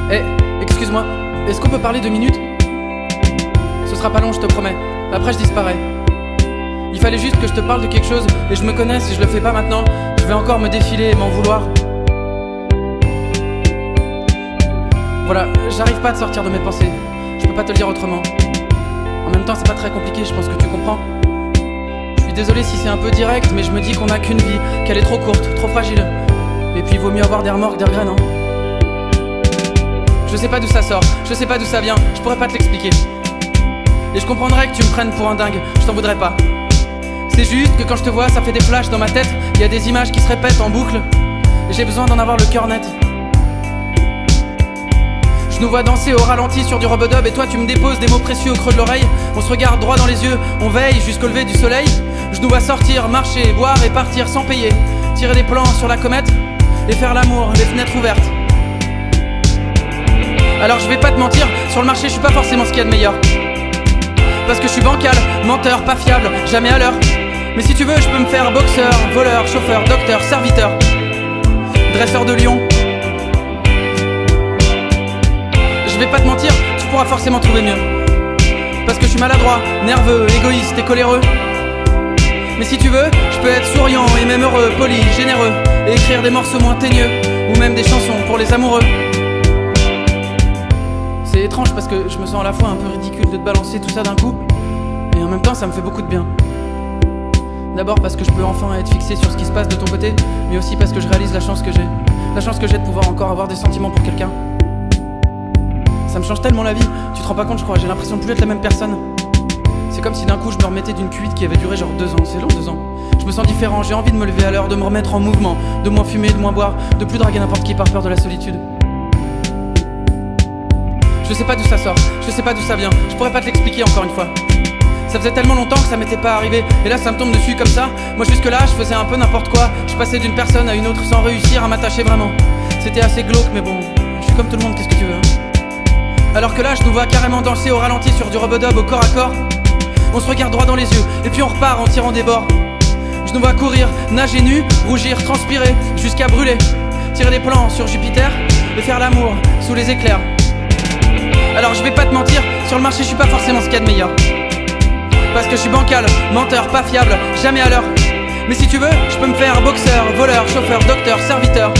Eh, excuse-moi, est-ce qu'on peut parler 2 minutes? Ce sera pas long, je te promets. Après, je disparais. Il fallait juste que je te parle de quelque chose, et je me connais, si je le fais pas maintenant, je vais encore me défiler et m'en vouloir. Voilà, j'arrive pas à te sortir de mes pensées. Je peux pas te le dire autrement. En même temps, c'est pas très compliqué, je pense que tu comprends. Je suis désolé si c'est un peu direct, mais je me dis qu'on a qu'une vie, qu'elle est trop courte, trop fragile. Et puis il vaut mieux avoir des remords que des regrets, non? Je sais pas d'où ça sort, je sais pas d'où ça vient, je pourrais pas te l'expliquer. Et je comprendrais que tu me prennes pour un dingue, je t'en voudrais pas. C'est juste que quand je te vois, ça fait des flashs dans ma tête. Il y a des images qui se répètent en boucle, et j'ai besoin d'en avoir le cœur net. Je nous vois danser au ralenti sur du rub-a-dub, et toi tu me déposes des mots précieux au creux de l'oreille. On se regarde droit dans les yeux, on veille jusqu'au lever du soleil. Je nous vois sortir, marcher, boire et partir sans payer. Tirer des plans sur la comète et faire l'amour, les fenêtres ouvertes. Alors je vais pas te mentir, sur le marché je suis pas forcément ce qu'il y a de meilleur. Parce que je suis bancal, menteur, pas fiable, jamais à l'heure. Mais si tu veux, je peux me faire boxeur, voleur, chauffeur, docteur, serviteur, dresseur de lion. Je vais pas te mentir, tu pourras forcément trouver mieux. Parce que je suis maladroit, nerveux, égoïste et coléreux. Mais si tu veux, je peux être souriant et même heureux, poli, généreux, et écrire des morceaux moins teigneux, ou même des chansons pour les amoureux. C'est étrange parce que je me sens à la fois un peu ridicule de te balancer tout ça d'un coup, et en même temps ça me fait beaucoup de bien. D'abord parce que je peux enfin être fixé sur ce qui se passe de ton côté, mais aussi parce que je réalise la chance que j'ai. La chance que j'ai de pouvoir encore avoir des sentiments pour quelqu'un. Ça me change tellement la vie, tu te rends pas compte je crois, j'ai l'impression de plus être la même personne. C'est comme si d'un coup je me remettais d'une cuite qui avait duré genre 2 ans, c'est long 2 ans. Je me sens différent, j'ai envie de me lever à l'heure, de me remettre en mouvement, de moins fumer, de moins boire, de plus draguer n'importe qui par peur de la solitude. Je sais pas d'où ça sort, je sais pas d'où ça vient, je pourrais pas te l'expliquer encore une fois. Ça faisait tellement longtemps que ça m'était pas arrivé, et là ça me tombe dessus comme ça. Moi jusque là je faisais un peu n'importe quoi, je passais d'une personne à une autre sans réussir à m'attacher vraiment. C'était assez glauque mais bon, je suis comme tout le monde, qu'est-ce que tu veux hein. Alors que là je nous vois carrément danser au ralenti sur du rub-a-dub au corps à corps. On se regarde droit dans les yeux, et puis on repart en tirant des bords. Je nous vois courir, nager nu, rougir, transpirer, jusqu'à brûler. Tirer des plans sur Jupiter, et faire l'amour sous les éclairs. Alors je vais pas te mentir, sur le marché je suis pas forcément ce qu'il y a de meilleur. Parce que je suis bancal, menteur, pas fiable, jamais à l'heure. Mais si tu veux, je peux me faire boxeur, voleur, chauffeur, docteur, serviteur.